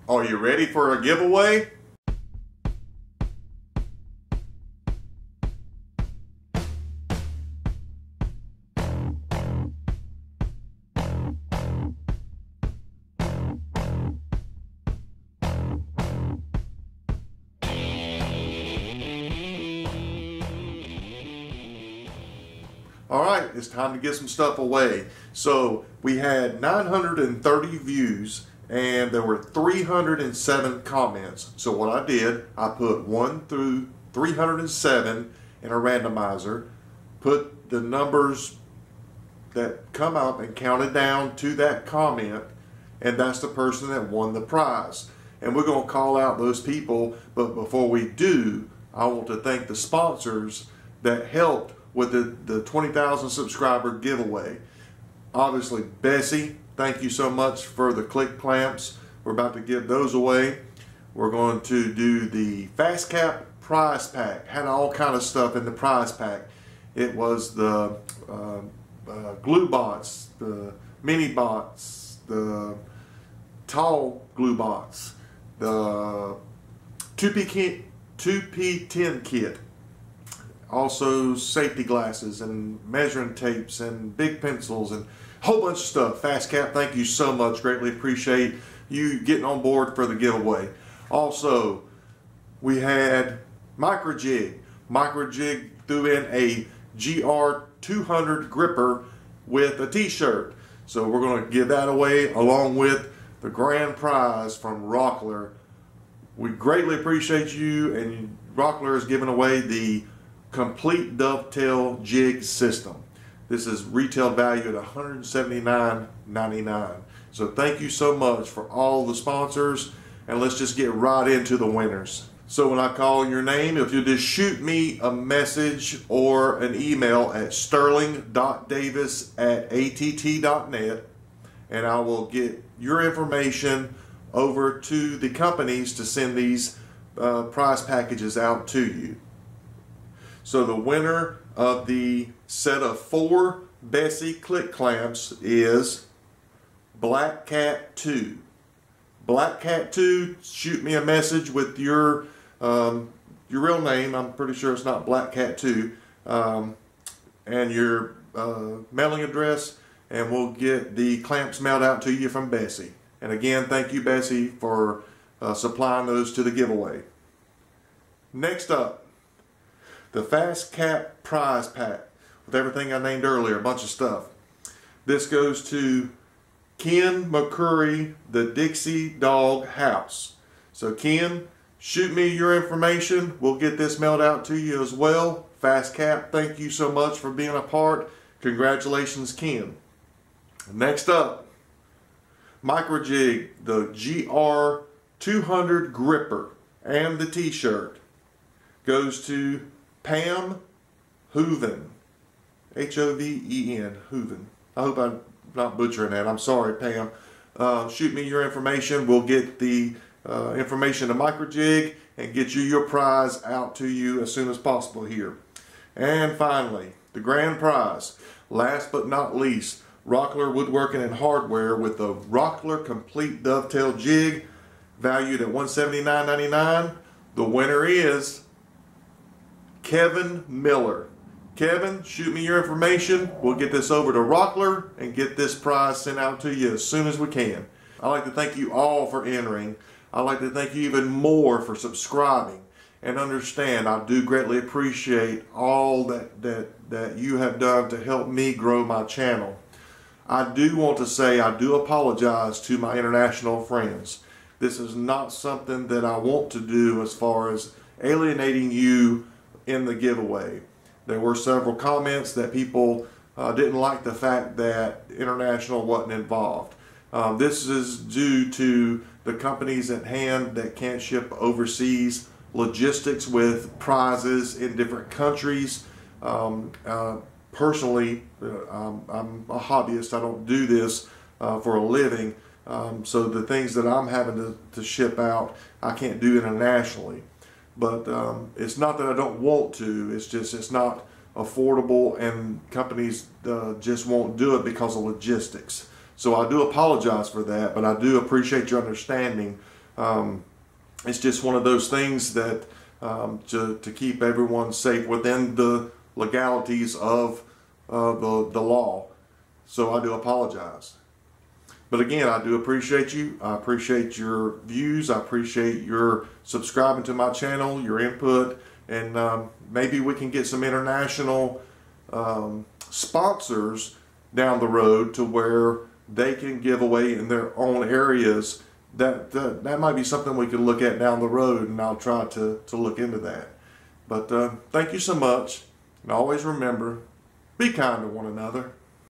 Are you ready for a giveaway? All right, it's time to give some stuff away. So we had 930 views and there were 307 comments. So what I did, I put 1 through 307 in a randomizer, put the numbers that come up and counted down to that comment, and that's the person that won the prize. And we're going to call out those people, but before we do, I want to thank the sponsors that helped with the 20,000 subscriber giveaway. Obviously, Bessie, thank you so much for the click clamps. We're about to give those away. We're going to do the Fast Cap prize pack. Had all kind of stuff in the prize pack. It was the glue bots, the mini bots, the tall glue bots, the 2P10 kit, also safety glasses and measuring tapes and big pencils and a whole bunch of stuff. Fast Cap, thank you so much. Greatly appreciate you getting on board for the giveaway. Also, we had Microjig. Microjig threw in a GR200 gripper with a t-shirt. So we're going to give that away along with the grand prize from Rockler. We greatly appreciate you, and Rockler is giving away the complete dovetail jig system. This is retail value at $179.99. So thank you so much for all the sponsors, and let's just get right into the winners. So when I call your name, if you just shoot me a message or an email at sterling.davis@att.net, and I will get your information over to the companies to send these prize packages out to you. So the winner of the set of 4 Bessie click clamps is Black Cat 2. Black Cat 2, shoot me a message with your real name. I'm pretty sure it's not Black Cat 2, and your mailing address, and we'll get the clamps mailed out to you from Bessie. And again, thank you, Bessie, for supplying those to the giveaway. Next up, the Fast Cap prize pack with everything I named earlier, a bunch of stuff. This goes to Ken McCurry, the Dixie Dog House. So Ken, shoot me your information. We'll get this mailed out to you as well. Fast Cap, thank you so much for being a part. Congratulations, Ken. Next up, Microjig, the GR200 gripper and the t-shirt goes to Pam Hooven, H-O-V-E-N, Hooven. I hope I'm not butchering that. I'm sorry, Pam. Shoot me your information. We'll get the information to Microjig and get you your prize out to you as soon as possible here. And finally, the grand prize, last but not least, Rockler Woodworking and Hardware with the Rockler Complete Dovetail Jig, valued at $179.99. The winner is Kevin Miller. Kevin, shoot me your information. We'll get this over to Rockler and get this prize sent out to you as soon as we can. I'd like to thank you all for entering. I'd like to thank you even more for subscribing. And understand, I do greatly appreciate all that you have done to help me grow my channel. I do want to say I do apologize to my international friends. This is not something that I want to do as far as alienating you in the giveaway. There were several comments that people didn't like the fact that international wasn't involved. This is due to the companies at hand that can't ship overseas, logistics with prizes in different countries. Personally, I'm a hobbyist. I don't do this for a living. So the things that I'm having to ship out, I can't do internationally. But it's not that I don't want to, it's just it's not affordable, and companies just won't do it because of logistics. So I do apologize for that, but I do appreciate your understanding It's just one of those things that to keep everyone safe within the legalities of the law. So I do apologize. But again, I do appreciate you. I appreciate your views. I appreciate your subscribing to my channel, your input, and maybe we can get some international sponsors down the road to where they can give away in their own areas. That might be something we could look at down the road, and I'll try to look into that. But thank you so much, and always remember, be kind to one another.